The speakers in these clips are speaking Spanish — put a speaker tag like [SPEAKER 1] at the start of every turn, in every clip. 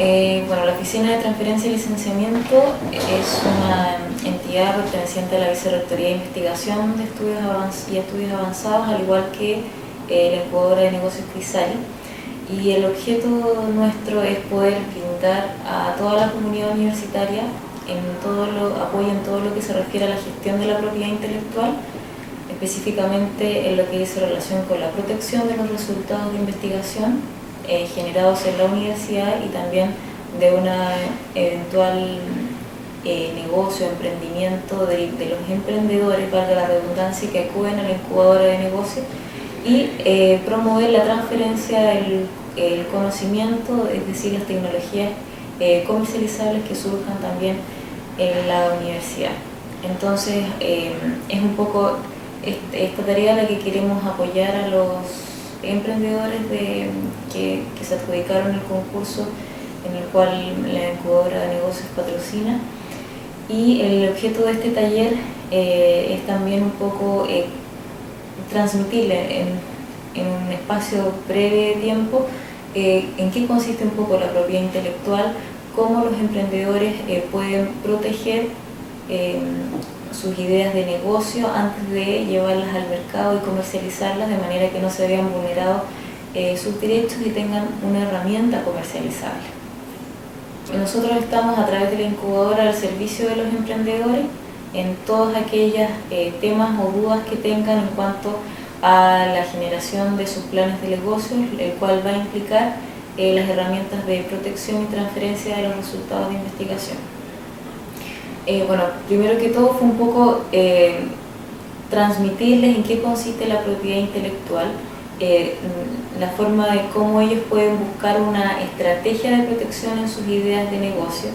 [SPEAKER 1] Bueno, la Oficina de Transferencia y Licenciamiento es una entidad perteneciente a la Vicerrectoría de Investigación de Estudios Avanzados, al igual que la incubadora de negocios Crisali. Y el objeto nuestro es poder brindar a toda la comunidad universitaria apoyo en todo lo que se refiere a la gestión de la propiedad intelectual, específicamente en lo que dice relación con la protección de los resultados de investigación generados en la universidad y también de una eventual negocio, emprendimiento de los emprendedores, valga la redundancia, que acuden a la incubadora de negocios y promover la transferencia del conocimiento, es decir, las tecnologías comercializables que surjan también en la universidad. Entonces, es un poco esta tarea la que queremos apoyar a los emprendedores que se adjudicaron el concurso en el cual la incubadora de negocios patrocina, y el objeto de este taller es también un poco transmitirle en un espacio breve de tiempo en qué consiste un poco la propiedad intelectual, cómo los emprendedores pueden proteger sus ideas de negocio antes de llevarlas al mercado y comercializarlas, de manera que no se vean vulnerados sus derechos y tengan una herramienta comercializable. Nosotros estamos a través de la incubadora al servicio de los emprendedores en todos aquellos temas o dudas que tengan en cuanto a la generación de sus planes de negocios, el cual va a implicar las herramientas de protección y transferencia de los resultados de investigación. Bueno, primero que todo fue un poco transmitirles en qué consiste la propiedad intelectual, la forma de cómo ellos pueden buscar una estrategia de protección en sus ideas de negocio,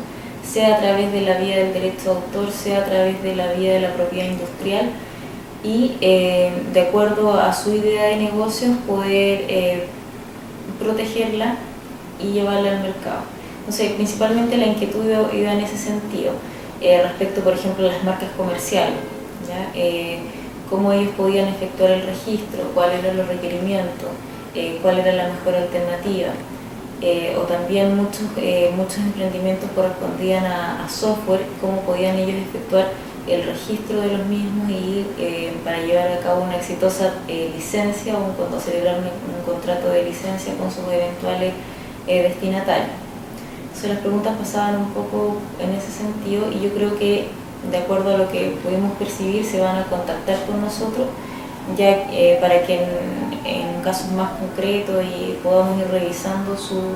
[SPEAKER 1] sea a través de la vía del derecho de autor, sea a través de la vía de la propiedad industrial, y de acuerdo a su idea de negocios poder protegerla y llevarla al mercado. Entonces, principalmente la inquietud iba en ese sentido. Respecto, por ejemplo, a las marcas comerciales, ¿ya? Cómo ellos podían efectuar el registro, cuáles eran los requerimientos, cuál era la mejor alternativa, o también muchos emprendimientos correspondían a software, cómo podían ellos efectuar el registro de los mismos y para llevar a cabo una exitosa licencia o cuando celebrar un contrato de licencia con sus eventuales destinatarios. Entonces las preguntas pasaban un poco en ese sentido y yo creo que de acuerdo a lo que pudimos percibir se van a contactar con nosotros ya para que en casos más concretos y podamos ir revisando su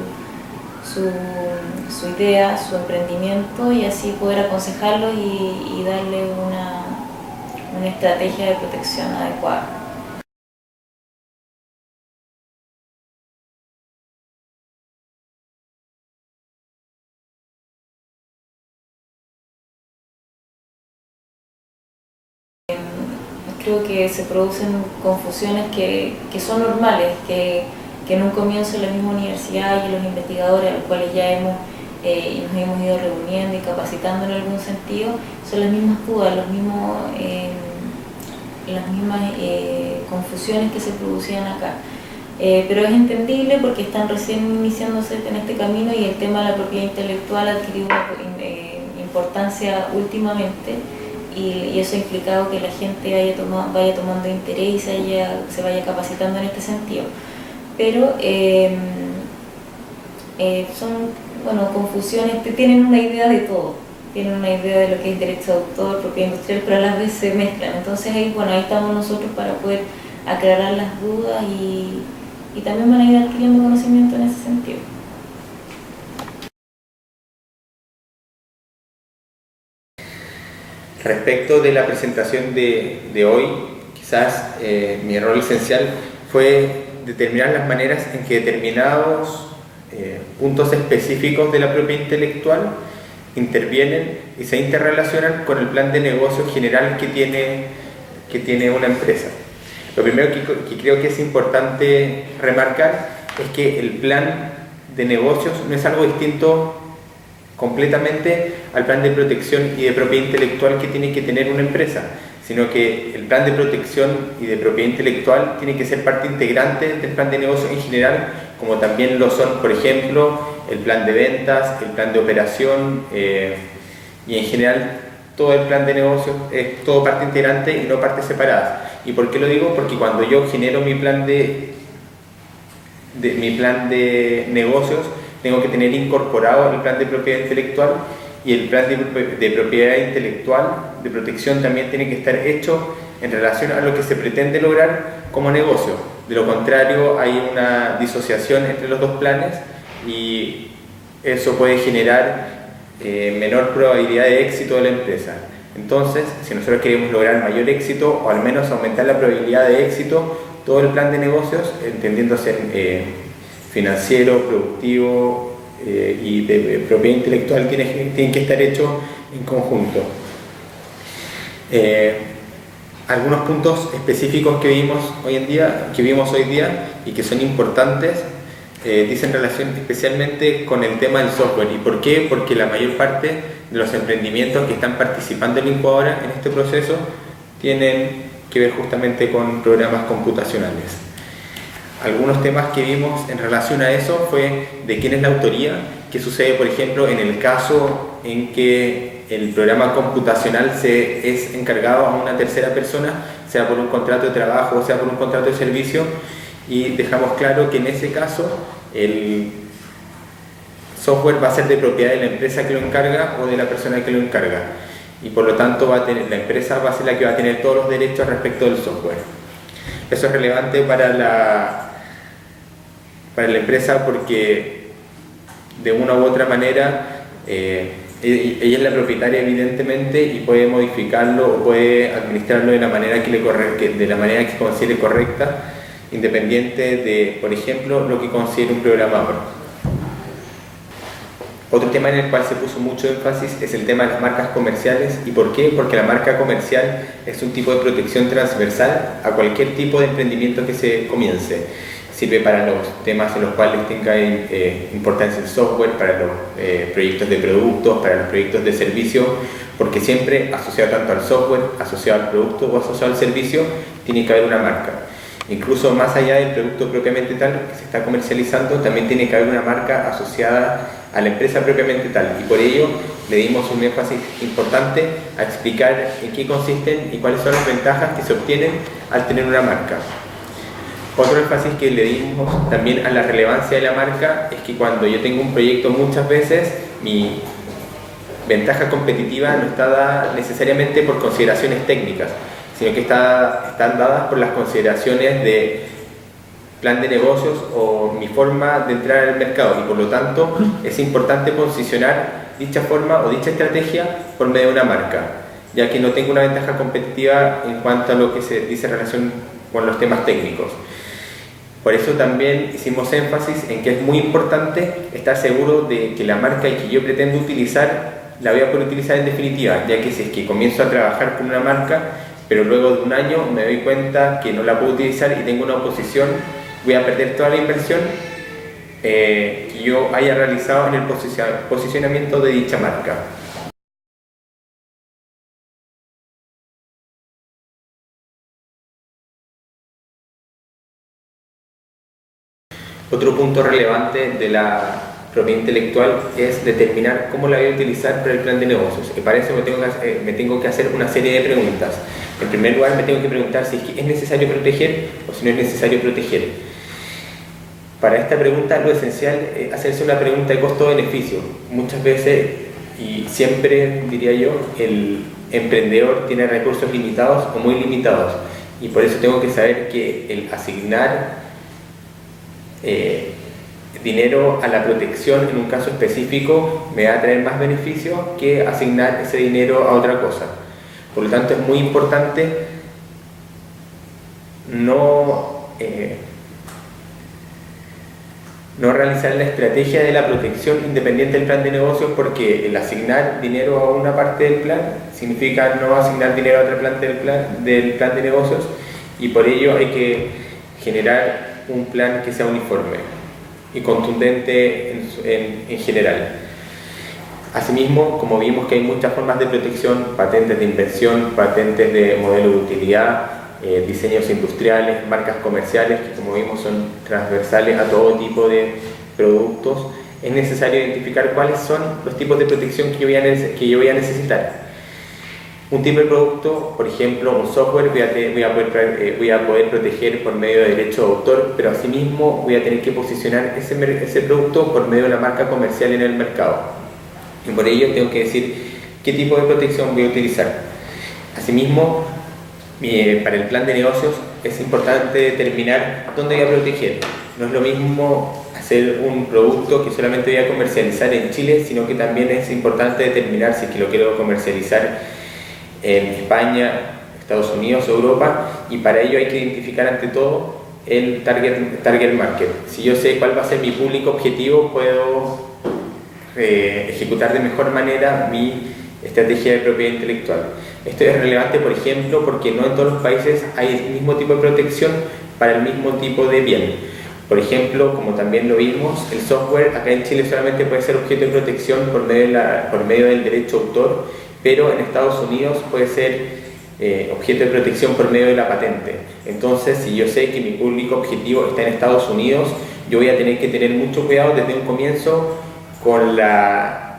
[SPEAKER 1] idea, su emprendimiento y así poder aconsejarlos y darle una estrategia de protección adecuada. Creo que se producen confusiones que son normales, que en un comienzo en la misma universidad y los investigadores a los cuales ya nos hemos ido reuniendo y capacitando en algún sentido, son las mismas dudas, las mismas confusiones que se producían acá. Pero es entendible porque están recién iniciándose en este camino y el tema de la propiedad intelectual ha adquirido una importancia últimamente. Y eso ha implicado que la gente vaya tomando interés y se vaya capacitando en este sentido. Pero son confusiones, tienen una idea de todo, tienen una idea de lo que es derecho de autor, propiedad industrial, pero a la vez se mezclan. Entonces ahí estamos nosotros para poder aclarar las dudas y también van a ir adquiriendo conocimiento en ese sentido.
[SPEAKER 2] Respecto de la presentación de hoy, quizás mi rol esencial fue determinar las maneras en que determinados puntos específicos de la propiedad intelectual intervienen y se interrelacionan con el plan de negocio general que tiene una empresa. Lo primero que creo que es importante remarcar es que el plan de negocios no es algo distinto completamente al plan de protección y de propiedad intelectual que tiene que tener una empresa, sino que el plan de protección y de propiedad intelectual tiene que ser parte integrante del plan de negocio en general, como también lo son, por ejemplo, el plan de ventas, el plan de operación y en general todo el plan de negocio es todo parte integrante y no partes separadas. ¿Y por qué lo digo? Porque cuando yo genero mi plan de negocios, tengo que tener incorporado el plan de propiedad intelectual, y el plan de propiedad intelectual de protección también tiene que estar hecho en relación a lo que se pretende lograr como negocio. De lo contrario, hay una disociación entre los dos planes y eso puede generar menor probabilidad de éxito de la empresa. Entonces, si nosotros queremos lograr mayor éxito o al menos aumentar la probabilidad de éxito, todo el plan de negocios, entendiéndose financiero, productivo y de propiedad intelectual, tienen que estar hechos en conjunto. Algunos puntos específicos que vimos hoy día y que son importantes dicen relación especialmente con el tema del software. ¿Y por qué? Porque la mayor parte de los emprendimientos que están participando en la incubadora en este proceso tienen que ver justamente con programas computacionales. Algunos temas que vimos en relación a eso fue de quién es la autoría, qué sucede por ejemplo en el caso en que el programa computacional es encargado a una tercera persona, sea por un contrato de trabajo o sea por un contrato de servicio, y dejamos claro que en ese caso el software va a ser de propiedad de la empresa que lo encarga o de la persona que lo encarga, y por lo tanto la empresa va a ser la que va a tener todos los derechos respecto del software. Eso es relevante para la empresa porque de una u otra manera ella es la propietaria evidentemente y puede modificarlo o puede administrarlo de la manera que considere correcta, independiente de, por ejemplo, lo que considere un programador. Otro tema en el cual se puso mucho énfasis es el tema de las marcas comerciales. ¿Y por qué? Porque la marca comercial es un tipo de protección transversal a cualquier tipo de emprendimiento que se comience. Sirve para los temas en los cuales tenga importancia el software, para los proyectos de productos, para los proyectos de servicio, porque siempre asociado tanto al software, asociado al producto o asociado al servicio, tiene que haber una marca. Incluso más allá del producto propiamente tal que se está comercializando, también tiene que haber una marca asociada a la empresa propiamente tal, y por ello le dimos un énfasis importante a explicar en qué consisten y cuáles son las ventajas que se obtienen al tener una marca. Otro énfasis que le dimos también a la relevancia de la marca es que cuando yo tengo un proyecto, muchas veces mi ventaja competitiva no está dada necesariamente por consideraciones técnicas, sino que están dadas por las consideraciones de plan de negocios o mi forma de entrar al mercado, y por lo tanto es importante posicionar dicha forma o dicha estrategia por medio de una marca, ya que no tengo una ventaja competitiva en cuanto a lo que se dice en relación con los temas técnicos. Por eso también hicimos énfasis en que es muy importante estar seguro de que la marca que yo pretendo utilizar la voy a poder utilizar en definitiva, ya que si es que comienzo a trabajar con una marca pero luego de un año me doy cuenta que no la puedo utilizar y tengo una oposición, voy a perder toda la inversión que yo haya realizado en el posicionamiento de dicha marca. Otro punto relevante de la propiedad intelectual es determinar cómo la voy a utilizar para el plan de negocios. Y para eso me tengo que hacer una serie de preguntas. En primer lugar, me tengo que preguntar si es necesario proteger o si no es necesario proteger. Para esta pregunta, lo esencial es hacerse una pregunta de costo-beneficio. Muchas veces, y siempre diría yo, el emprendedor tiene recursos limitados o muy limitados. Y por eso tengo que saber que el asignar dinero a la protección en un caso específico me va a traer más beneficio que asignar ese dinero a otra cosa. Por lo tanto, es muy importante no realizar la estrategia de la protección independiente del plan de negocios, porque el asignar dinero a una parte del plan significa no asignar dinero a otra parte del plan de negocios, y por ello hay que generar un plan que sea uniforme y contundente en general. Asimismo, como vimos que hay muchas formas de protección, patentes de inversión, patentes de modelo de utilidad, diseños industriales, marcas comerciales, que como vimos son transversales a todo tipo de productos, es necesario identificar cuáles son los tipos de protección que yo voy a necesitar. Un tipo de producto, por ejemplo, un software, voy a poder proteger por medio de derecho de autor, pero asimismo voy a tener que posicionar ese producto por medio de una marca comercial en el mercado. Y por ello tengo que decir qué tipo de protección voy a utilizar. Asimismo, para el plan de negocios es importante determinar dónde voy a proteger. No es lo mismo hacer un producto que solamente voy a comercializar en Chile, sino que también es importante determinar si es que lo quiero comercializar en España, Estados Unidos, Europa, y para ello hay que identificar ante todo el target market. Si yo sé cuál va a ser mi público objetivo, puedo ejecutar de mejor manera mi estrategia de propiedad intelectual. Esto es relevante, por ejemplo, porque no en todos los países hay el mismo tipo de protección para el mismo tipo de bien. Por ejemplo, como también lo vimos, el software acá en Chile solamente puede ser objeto de protección por medio del derecho de autor, pero en Estados Unidos puede ser objeto de protección por medio de la patente. Entonces, si yo sé que mi público objetivo está en Estados Unidos, yo voy a tener que tener mucho cuidado desde un comienzo con la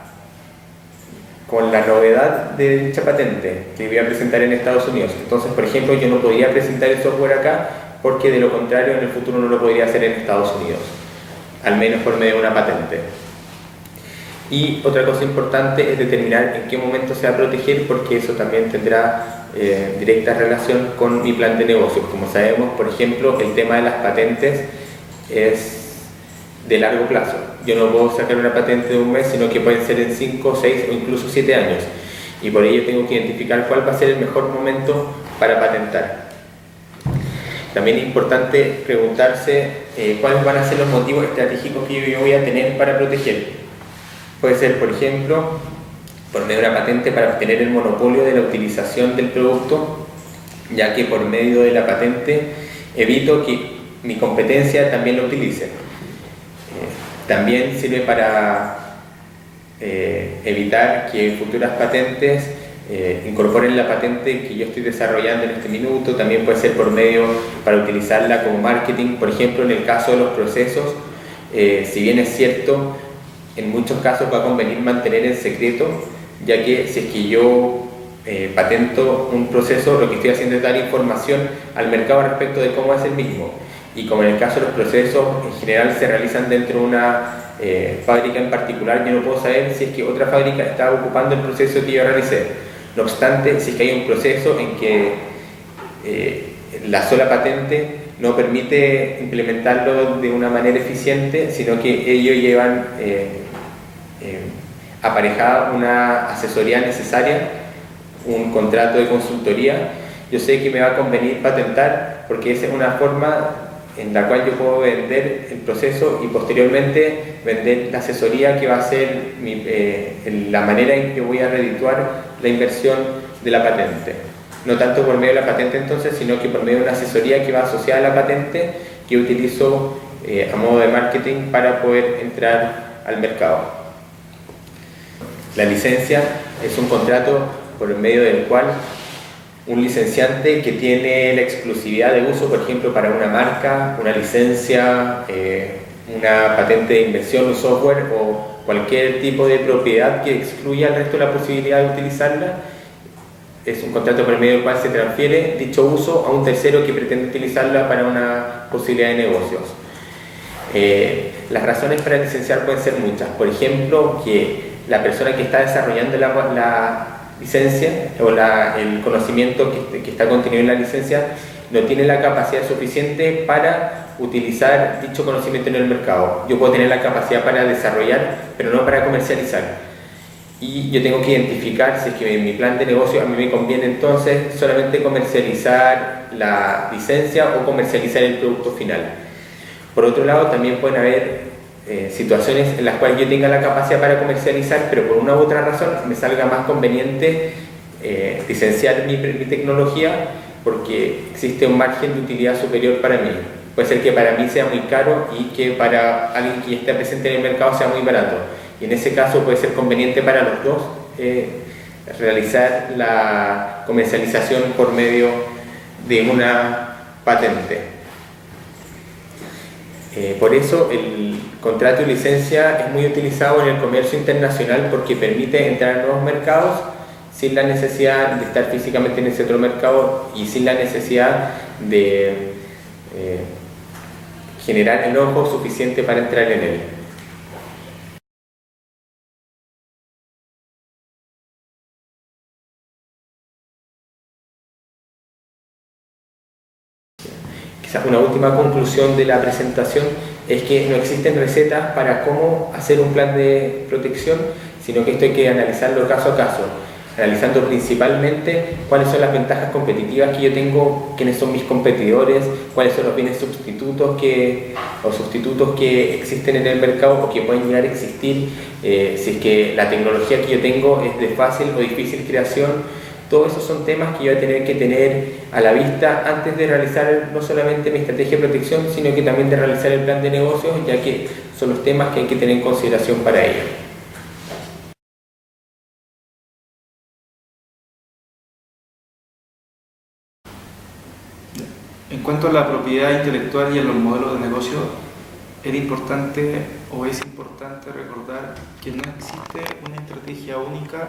[SPEAKER 2] novedad de dicha patente que voy a presentar en Estados Unidos. Entonces, por ejemplo, yo no podría presentar el software acá porque de lo contrario en el futuro no lo podría hacer en Estados Unidos, al menos por medio de una patente. Y otra cosa importante es determinar en qué momento se va a proteger, porque eso también tendrá directa relación con mi plan de negocios. Como sabemos, por ejemplo, el tema de las patentes es de largo plazo. Yo no puedo sacar una patente de un mes, sino que pueden ser en 5, 6 o incluso 7 años. Y por ello tengo que identificar cuál va a ser el mejor momento para patentar. También es importante preguntarse cuáles van a ser los motivos estratégicos que yo voy a tener para proteger. Puede ser, por ejemplo, por medio de una patente para obtener el monopolio de la utilización del producto, ya que por medio de la patente evito que mi competencia también lo utilice. También sirve para evitar que futuras patentes incorporen la patente que yo estoy desarrollando en este minuto. También puede ser por medio para utilizarla como marketing. Por ejemplo, en el caso de los procesos, si bien es cierto, en muchos casos va a convenir mantener en secreto, ya que si es que yo patento un proceso, lo que estoy haciendo es dar información al mercado respecto de cómo es el mismo. Y como en el caso de los procesos, en general se realizan dentro de una fábrica en particular, yo no puedo saber si es que otra fábrica está ocupando el proceso que yo realicé. No obstante, si es que hay un proceso en que la sola patente no permite implementarlo de una manera eficiente, sino que ellos llevan aparejada una asesoría necesaria, un contrato de consultoría. Yo sé que me va a convenir patentar porque esa es una forma en la cual yo puedo vender el proceso y posteriormente vender la asesoría, que va a ser la manera en que voy a redituar la inversión de la patente. No tanto por medio de la patente entonces, sino que por medio de una asesoría que va asociada a la patente, que utilizo a modo de marketing para poder entrar al mercado. La licencia es un contrato por medio del cual un licenciante que tiene la exclusividad de uso, por ejemplo, para una marca, una licencia, una patente de invención, un software o cualquier tipo de propiedad que excluya al resto la posibilidad de utilizarla, es un contrato por medio del cual se transfiere dicho uso a un tercero que pretende utilizarla para una posibilidad de negocios. Las razones para licenciar pueden ser muchas. Por ejemplo, que la persona que está desarrollando la licencia o el conocimiento que está contenido en la licencia no tiene la capacidad suficiente para utilizar dicho conocimiento en el mercado. Yo puedo tener la capacidad para desarrollar, pero no para comercializar. Y yo tengo que identificar si es que en mi plan de negocio a mí me conviene entonces solamente comercializar la licencia o comercializar el producto final. Por otro lado, también pueden haber situaciones en las cuales yo tenga la capacidad para comercializar, pero por una u otra razón me salga más conveniente licenciar mi tecnología porque existe un margen de utilidad superior para mí. Puede ser que para mí sea muy caro y que para alguien que esté presente en el mercado sea muy barato. Y en ese caso puede ser conveniente para los dos realizar la comercialización por medio de una patente. Por eso el contrato de licencia es muy utilizado en el comercio internacional porque permite entrar a nuevos mercados sin la necesidad de estar físicamente en ese otro mercado y sin la necesidad de generar el know-how suficiente para entrar en él. Quizás una última conclusión de la presentación es que no existen recetas para cómo hacer un plan de protección, sino que esto hay que analizarlo caso a caso, analizando principalmente cuáles son las ventajas competitivas que yo tengo, quiénes son mis competidores, cuáles son los bienes sustitutos que existen en el mercado o que pueden llegar a existir, si es que la tecnología que yo tengo es de fácil o difícil creación. Todos esos son temas que yo voy a tener que tener a la vista antes de realizar no solamente mi estrategia de protección, sino que también de realizar el plan de negocios, ya que son los temas que hay que tener en consideración para ello.
[SPEAKER 3] En cuanto a la propiedad intelectual y a los modelos de negocio, es importante recordar que no existe una estrategia única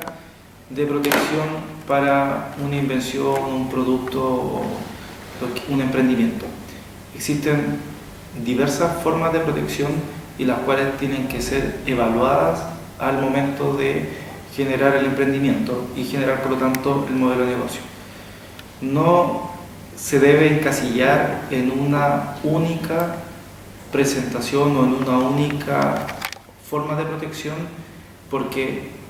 [SPEAKER 3] de protección para una invención, un producto o un emprendimiento. Existen diversas formas de protección y las cuales tienen que ser evaluadas al momento de generar el emprendimiento y generar, por lo tanto, el modelo de negocio. No se debe encasillar en una única presentación o en una única forma de protección, porque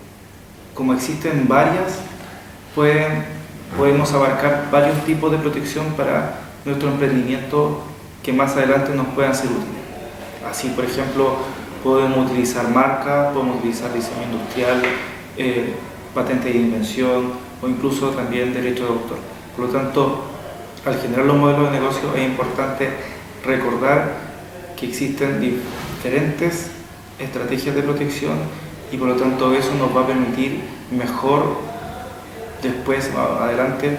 [SPEAKER 3] como existen varias, podemos abarcar varios tipos de protección para nuestro emprendimiento que más adelante nos puedan ser útiles. Así, por ejemplo, podemos utilizar marca, podemos utilizar diseño industrial, patente de invención o incluso también derecho de autor. Por lo tanto, al generar los modelos de negocio es importante recordar que existen diferentes estrategias de protección y por lo tanto eso nos va a permitir mejor después, adelante,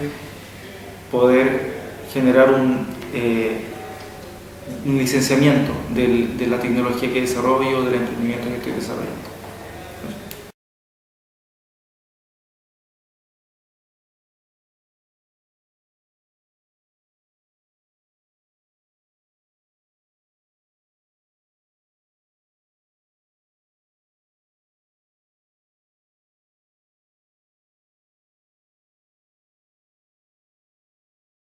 [SPEAKER 3] poder generar un licenciamiento de la tecnología que desarrollo o del emprendimiento que estoy desarrollando.